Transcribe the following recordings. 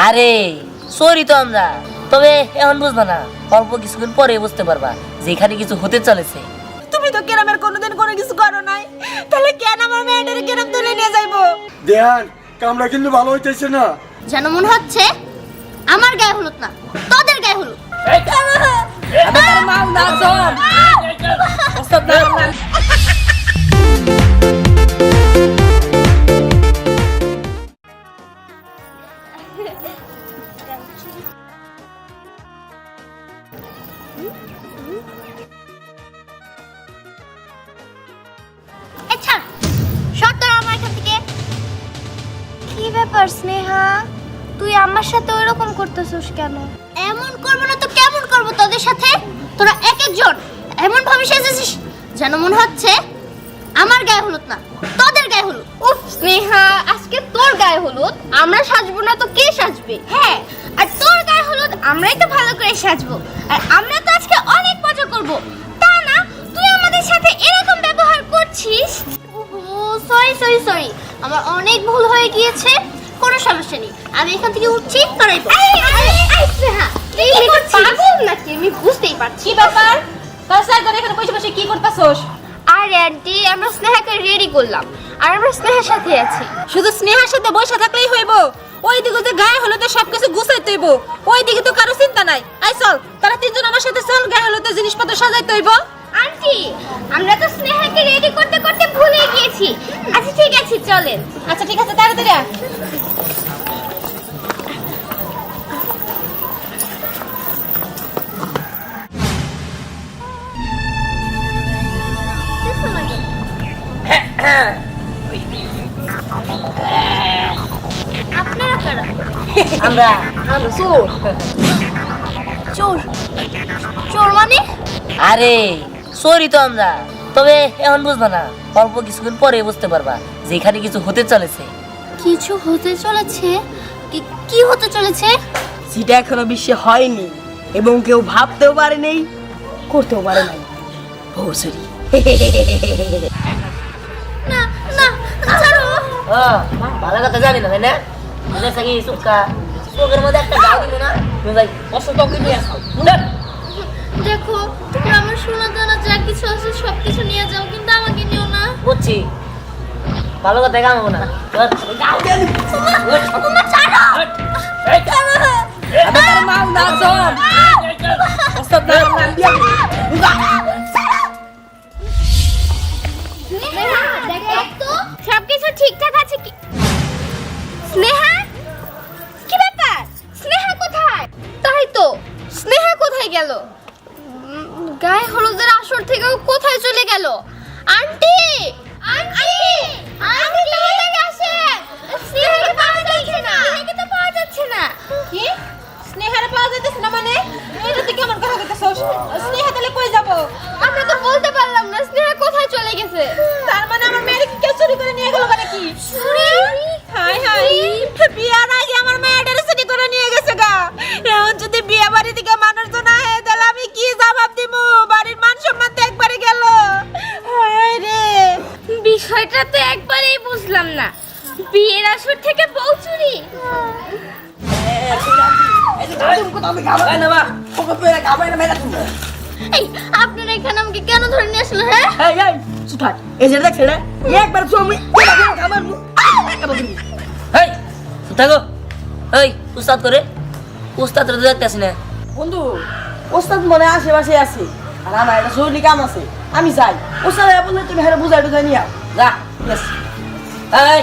আরে সরি তো আমরা, তবে এখন বুঝবা না, অল্প কিছুদিন পরে বুঝতে পারবা যে এখানে কিছু হতে চলেছে। তুমি তো কেরামের কোনোদিন কোনো কিছু করো নাই, তাহলে কেন আমার মেয়েটারে কেরাম তুলে নিয়ে যাইবো? দেন কামরা কিন্তু ভালো হইতেছে না। যেন মনে হচ্ছে আমার গায়ে হলুদ না, তোদের গায়ে হলুদ। কি ব্যাপার স্নেহা, তুই আমার সাথে ওইরকম করতেছিস কেন? এমন করবো না তো কেমন করবো তোদের সাথে? তোরা এক একজন এমন ভাবে সেজেছিস যেন মনে হচ্ছে আমার গায়ে হলুদ না, তোদের গায়ে হলুদ। উফ স্নেহা, আজকে তোর গায়ে হলুদ, আমরা সাজবো না তো কে সাজবে? হ্যাঁ, আর তোর গায়ে হলুদ আমরাই তো ভালো করে সাজবো, আর আমরা তো আজকে অনেক মজা করব। তা না তুই আমাদের সাথে এরকম ব্যবহার করছিস। সরি সরি সরি, আমার অনেক ভুল হয়ে গিয়েছে, কোনো সমস্যা নেই, আমি এখান থেকে উঠছি, তোরাই পাগল নাকি? আমি বুঝতেই পারছি। কি ব্যাপার, তোর সাইকেল এখানে বসে বসে কি করতেছস? আর আন্টি, আমরা স্নেহাকে রেডি করলাম, আর আমরা স্নেহার সাথে আছি। শুধু স্নেহার সাথে বসে থাকলেই হইব? ওই দিকে যে গায়ে হলুদে সবকিছু গুছাইতে হইব, ওই দিকে তো কারো চিন্তা নাই। আই চল, তারা তিনজন আমার সাথে চল, গায়ে হলুদের জিনিসপত্র সাজাইতে হইব। আন্টি, আমরা তো স্নেহাকে রেডি করতে করতে ভুলে গিয়েছি। আচ্ছা ঠিক আছে, চলেন। আচ্ছা ঠিক আছে, তাড়াতাড়ি আয়। আপনারা কারা? আমরা চোর। চোর? চোর মানে? আরে সরি তো আমরা, তবে এখন বুঝবা না, অল্প কিছুদিন পরে বুঝতে পারবা যে এখানে কিছু হতে চলেছে। কিছু হতে চলেছে? কি হতে চলেছে? সেটা এখনো বিশ্বে হয়নি, এবং কেউ ভাবতেও পারে নেই, করতেও পারে নাই। ভোসরি না না, ছাড়ো। ও ভালো কথা জানি না, তাই না? মনে থাকি সুক্কা চোখের মধ্যে একটা গাও দিব না, তুমি ভাই অসুখ নিয়ে আসো। দেখো, তুমি আমার সোনা দানা যা কিছু আছে সবকিছু নিয়ে যাও, কিন্তু আমাকে নিও না। বুঝছি, ভালো কথা কামাবো না। তোমার ছাড়ো। স্নেহা, দেখো তো সবকিছু ঠিকঠাক আছে কি? স্নেহা, কি ব্যাপার? স্নেহা কোথায়? তাই তো, স্নেহা কোথায় গেল? গায়ে হলুদের আসর থেকেও কোথায় চলে গেল? আন্টি, আন্টি, আন্টি তাড়াতাড়ি আসেন, স্নেহাকে পাওয়া যাচ্ছে না। স্নেহাকে তো পাওয়া যাচ্ছে না। কি? স্নেহারে পাওয়া যাইতেছে না মানে? এটা তুই কেমন কথা কইতেছস? স্নেহা তাহলে কই যাব? আমরা তো বলতে পারলাম না স্নেহা কোথায় চলে গেছে। তার মানে আমার মেয়ের কি কেউ চুরি করে নিয়ে গেল মানে কি? চুরি? হাই হাই, বিয়ার আগে আমার মেয়েটারে চুরি করে নিয়ে গেছে গা। এখন যদি বিয়ে বাড়ি থেকে মানুষজন আহে, তাহলে আমি কি জবাব দিব? বাড়ির মান সম্মান তো একবারে গেল। হায় রে, বিষয়টা তো একবারেই বুঝলাম না, বিয়ের আসর থেকে বউ চুরি। এই, আপনারা এখানে আমাকে কেন ধরে নিয়ে আসলেন? হ্যাঁ, এই থাকো, এই উস্তাদ করে, উস্তাদ তো দেখতেছি না। বন্ধু, ওস্তাদ মনে আশেপাশে আছে, আর আমার একটা জরুরি কাম আছে, আমি যাই। ওস্তাদ বললে তুমি হেরে বুঝাই টুঝাই নিয়ে আও। যা। এই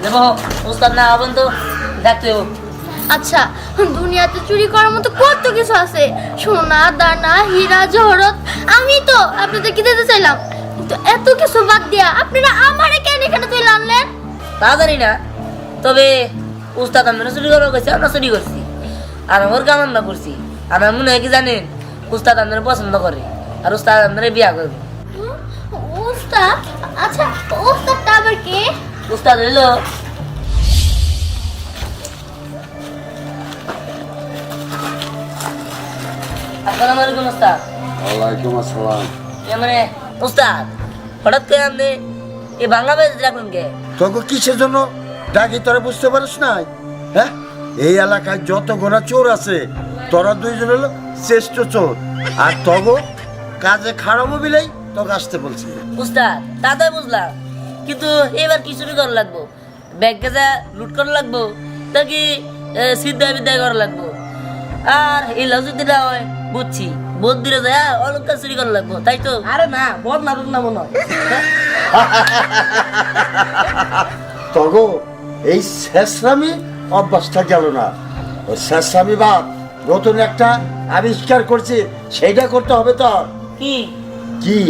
দেবো, উস্তাদ না হবেন তো দেখতে হইব। আচ্ছা, দুনিয়াতে চুরি করার মতো কত কিছু আছে, সোনা দানা হীরা জহরত। আমি তো আপনাদের কি দিতে চাইলাম, কিন্তু এত কিছু বাদ দিয়া আপনারা আমারে কেন এখানে তুলে আনলেন? তা জানি না, তবে উস্তাদ আমরা চুরি করার কইছে, আমরা চুরি করছি, আর আমার কাম আমরা করছি। আমার মনে হয় কি জানেন, উস্তাদ আমরা পছন্দ করে, আর উস্তাদ আমরা বিয়া করবে। ওস্তাদ? আচ্ছা, ওস্তাদটা আবার কে? উস্তাদ হইলো আসসালামু আলাইকুম উস্তাদ। ওয়ালাইকুম আসসালাম। মানে উস্তাদ, হঠাৎ করে আপনি এই বাংলা বেজ রাখুন কে? তোকে কিসের জন্য ডাকি তোরা বুঝতে পারিস না? হ্যাঁ, এই এলাকায় যত গোনা চোর আছে তোরা দুইজন হলো শ্রেষ্ঠ চোর, আর তগো কাজে খারাপ বিলেই তোকে আসতে বলছি। উস্তাদ তা তো বুঝলাম, কিন্তু এবার কি চুরি করা লাগবো? ব্যাংকে যা লুট করা লাগবো, তা কি সিদ্ধা বিদ্যায় করা লাগবো? আর এই লাউ যদি না হয় বুঝছি মন্দিরে যায় অলঙ্কার চুরি করা লাগবো, তাই তো? আরে না, বদ না না মনে হয়। তগো এই শেষরামি অভ্যাসটা গেল না, ওই শেষরামি বাপ নতুন একটা আবিষ্কার করছে, সেইটা করতে হবে তোর। কি কি?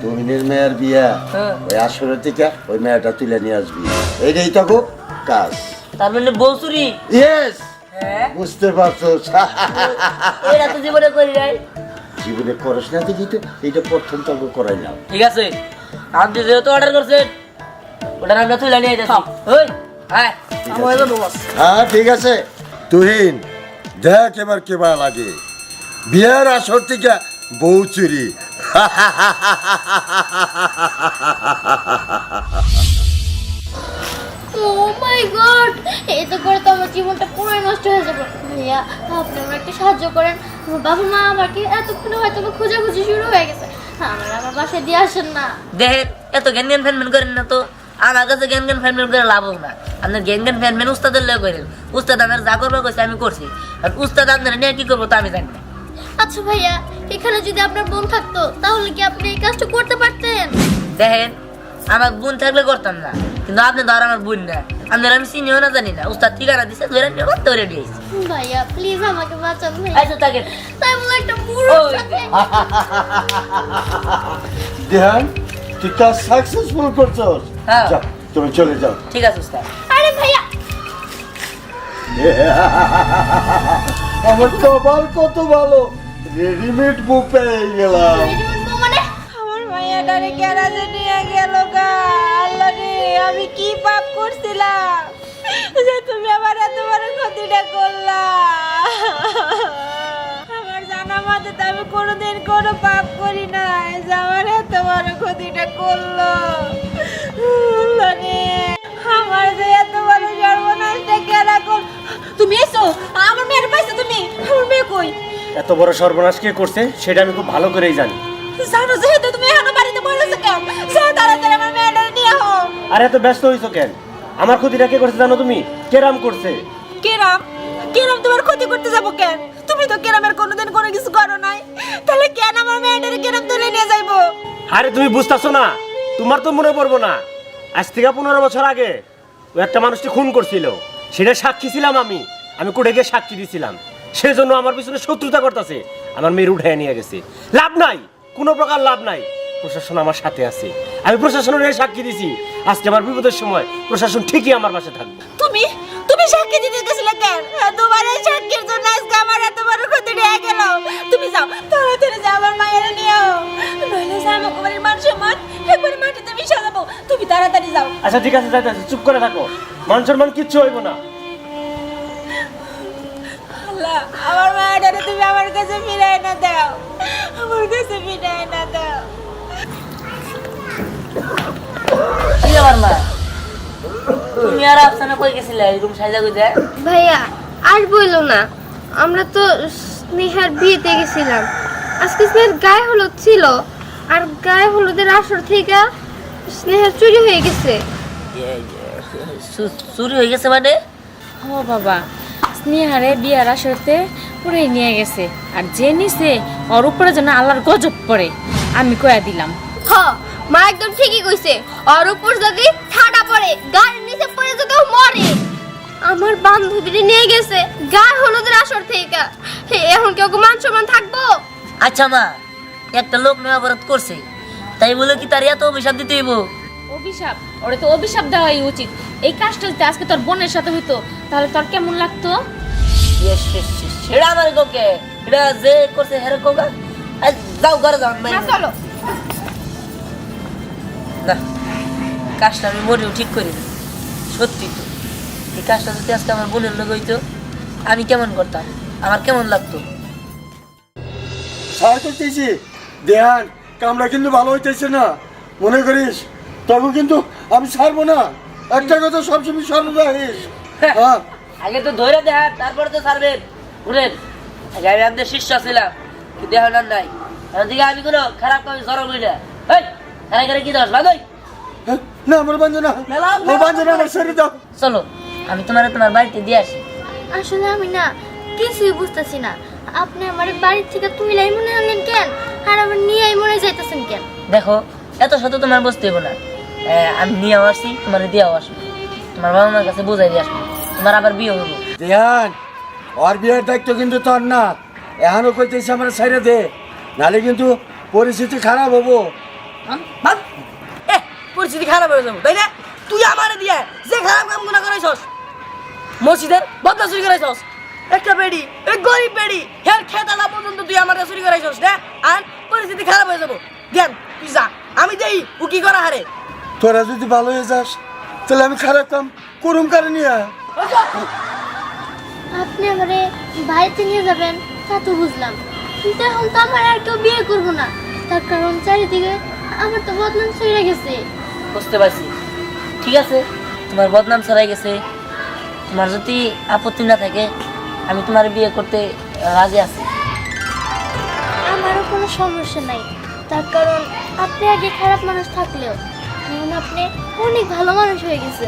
তুহিনের মেয়ের বিয়ে, হ্যাঁ। ওই আসরের থেকে ওই মেয়েটা তুলে নিয়ে আসবি, এইটাই তগো কাজ। তার মানে বউ চুরি? ইয়েস, হ্যাঁ, বুঝতে পারছোস? এরা তো জীবনে করি নাই। জীবনে করস না দেখি তো, এইটা প্রথম তগো করাইলাম। ঠিক আছে, আপনি যেহেতু অর্ডার করছেন ওটা আমরা তুলে নিয়ে যাচ্ছি। ওই হ্যাঁ, আমার এবার বস। হ্যাঁ ঠিক আছে। তুহিন দেখ এবার কেবা লাগে, বিয়ের আসর থেকে বউ চুরি। ও মাই গড, এটা করে তো আমার জীবনটা পুরো নষ্ট হয়ে যাবে। ভাইয়া আপনি আমার একটু সাহায্য করেন, আমার বাবা মা আমাকে এতক্ষণে হয়তো খোঁজাখুঁজি শুরু হয়ে গেছে, আমার বাসায় দিয়ে আসেন না। দেখেন এত জ্ঞান জ্ঞান ফ্যানম্যান করেন না তো, আমার কাছে জ্ঞান জ্ঞান ফ্যানম্যান করে লাভ হোক না। আপনার জ্ঞান জ্ঞান ফ্যানম্যান উস্তাদের লেগে করেন, উস্তাদ আমার যা করবে কইছে আমি করছি, আর উস্তাদ আপনারা নিয়ে কি করবো তা আমি জানি না। আচ্ছা ভাইয়া, এখানে যদি আপনার বোন থাকতো তাহলে কি আপনি এই কাজটা করতে পারতেন? দেখেন আমার বোন থাকলে করতাম না, কিন্তু আপনি ধর আমার বোন না, আপনার আমি চিনিও না জানি না, উস্তাদ ঠিকানা দিছে ধরে নিয়ে করতে রেডি হয়েছি। ভাইয়া প্লিজ আমাকে বাঁচান ভাইয়া, আচ্ছা থাকেন। তাই বলে একটা বুড়ো ওই। সাথে ধ্যান, তুই কাজ সাকসেসফুল করছস। হ্যাঁ। যাও, তুমি চলে যাও। ঠিক আছে উস্তাদ। আরে ভাইয়া আমার কপাল কত ভালো, রেডিমেড বউ পেয়ে গেলাম। মানে আমার মায়াটারে গ্যারাজে নিয়ে গেল গা। আল্লাহ রে, আমি কি পাপ করছিলাম যে তুমি আমার এত বড় ক্ষতিটা করলা? আমার জানা মতে তো আমি কোনোদিন কোনো পাপ করি নাই, যে আমার এত বড় ক্ষতিটা করলো। আল্লাহ রে, আমার যে এত বড় সর্বনাশটা কেনা কর। তুমি এসো, আমার মেয়ের পাইছো তুমি? আমার মেয়ে কই? এত বড় সর্বনাশ কে করছে সেটা আমি খুব ভালো করেই জানি। জানো যেহেতু তুমি এখনো বাড়িতে বলেছো কেন? যাও তাড়াতাড়ি আমার মেয়েটা নিয়ে হও। আর এত ব্যস্ত হইছো কেন? আমার ক্ষতিটা কে করছে জানো তুমি? কেরাম করছে। কেরাম? কেরাম তোমার ক্ষতি করতে যাবো কেন? তুমি তো কেরামের কোনোদিন কোনো কিছু করো নাই, তাহলে কেন আমার মেয়েটারে কেরাম তুলে নিয়ে যাইবো? আরে তুমি বুঝতেছো না, তোমার তো মনে পড়বো না, আজ থেকে 15 বছর আগে ও একটা মানুষকে খুন করছিল, সেটা সাক্ষী ছিলাম আমি কোর্টে গিয়ে সাক্ষী দিছিলাম। সেই জন্য আমার পিছনে শত্রুতা করতেছে, আমার মেয়ের উঠায় নিয়ে গেছে। লাভ নাই, কোনো প্রকার লাভ নাই, প্রশাসন আমার সাথে আছে, আমি প্রশাসনের সাক্ষী দিছি। আজকে আমার বিপদের সময় প্রশাসন ঠিকই আমার পাশে থাকবে। তুমি তুমি সাক্ষী দিতে গেছিলে কেন? তোমার এই সাক্ষীর জন্য আজকে আমার এত বড় ক্ষতি হয়ে গেল। তুমি যাও তাড়াতাড়ি, যাও আমার মায়েরা নিয়ে নইলে যে আমাকে বাড়ির মান সম্মান একবারে মাটিতে মিশা যাবো। তুমি তাড়াতাড়ি যাও। আচ্ছা ঠিক আছে, যাইতেছি, চুপ করে থাকো, মান সম্মান কিচ্ছু হইব না। আল্লাহ, আমার মায়েরারে তুমি আমার কাছে ফিরাই না দাও, আমার কাছে ফিরাই না দাও। কি ব্যাপার মা, তুমি আর আফসানা কই গেছিলে এরকম সাজা গুজা? ভাইয়া আর বইলো না, আমরা তো স্নেহার বিয়েতে গেছিলাম। আজকে স্নেহার গায়ে হলুদ ছিল, আর গায়ে হলুদের আসর থেকে স্নেহার চুরি হয়ে গেছে। চুরি হয়ে গেছে মানে? ও বাবা, স্নেহারে বিয়ার আসরতে পুরে নিয়ে গেছে, আর যে নিছে ওর উপরে যেন আল্লাহর গজব পড়ে, আমি কয়া দিলাম। হ, মা একদম ঠিকই কইছে, ওর উপর যদি ঠাডা পড়ে, গায়ের নিচে পড়ে যদি ও মরে। আমার বান্ধবীরে নিয়ে গেছে গায়ে হলুদের আসর থেকে, এখন কেউ মান সম্মান থাকবো? আচ্ছা মা, একটা লোক নেওয়া অপরাধ করছে, তাই বলে কি তার এত অভিশাপ দিতে হইব? অভিশাপ? ওরে তো অভিশাপ দেওয়াই উচিত। এই কাজটা যদি আজকে তোর বোনের সাথে হইতো তাহলে তোর কেমন লাগতো? সেটা আমার কোকে, এটা যে করছে হেরে কোকা। যাও ঘরে যাও। চলো। না, কাজটা আমি মনেও ঠিক করি না, সত্যি তো। এই কাজটা যদি আজকে আমার বোনের লোক হইতো, আমি কেমন করতাম, আমার কেমন লাগতো? সার করতেছি ধ্যান, কামরা কিন্তু ভালো হইতেছে না, মনে করিস তবে কিন্তু আমি ছাড়বো না। একটা কথা সবসময় স্মরণ রাখিস। হ্যাঁ, আগে তো ধরে দেখা তারপরে তো ছাড়বেন। শুনেন, আগে আমি আপনাদের শিষ্য ছিলাম, কিন্তু এখন আর নাই। এখন থেকে আমি কোনো খারাপ কাজ জড়ো করি না। এই খারাপ করে কি দোষ ভালোই? হ্যাঁ? না আমার বাঞ্জনা, আমার বাঞ্জনা আমার ছেড়ে দাও। চলো আমি তোমার বাড়িতে দিয়ে আসি। আসলে আমি না কিছুই বুঝতেছি না, আপনি আমার বাড়ি থেকে তুইলাই মনে হলেন কেন, আর আমার নিয়েই মনে যাইতেছেন কেন? দেখো, এত শত তোমার বুঝতে হইব না। আমি নিয়েও আসছি, তোমার দিয়েও আসবো, তোমার বাবা মার কাছে বুঝাই দিয়ে আসবো, তোমার আবার বিয়ে হইব। ধ্যান, ওর বিয়ের দায়িত্ব কিন্তু তোর না। এখনো কইতেছি আমার ছেড়ে দে, নাহলে কিন্তু পরিস্থিতি খারাপ হবো। পরিস্থিতি খারাপ হয়ে যাবো, তাই না? তুই আমারে দিয়ে যে খারাপ কাম গুলো করাইছস, মসজিদের বদলা চুরি করাইছস, একটা বেড়ি, এই গরিব বেড়ি, হের খেতালা পর্যন্ত তুই আমার চুরি করাইছস না? আর পরিস্থিতি খারাপ হয়ে যাবো। জ্ঞান তুই যা, আমি দেই ও কি করা হারে। তোরা যদি ভালো হয়ে যাস তাহলে আমি খারাপ কাম করুম কারে নিয়ে। আপনি আমারে বাড়িতে নিয়ে যাবেন তা তো বুঝলাম, কিন্তু এখন তো আমার আর কেউ বিয়ে করবো না, তার কারণ চারিদিকে আমার তো বদনাম ছড়িয়ে গেছে। বুঝতে পারছি, ঠিক আছে, তোমার বদনাম ছড়াই গেছে। তোমার যদি আপত্তি না থাকে আমি তোমার বিয়ে করতে রাজি আছি। আমারও কোনো সমস্যা নাই, তার কারণ আপনি আগে খারাপ মানুষ থাকলেও এখন আপনি অনেক ভালো মানুষ হয়ে গেছে।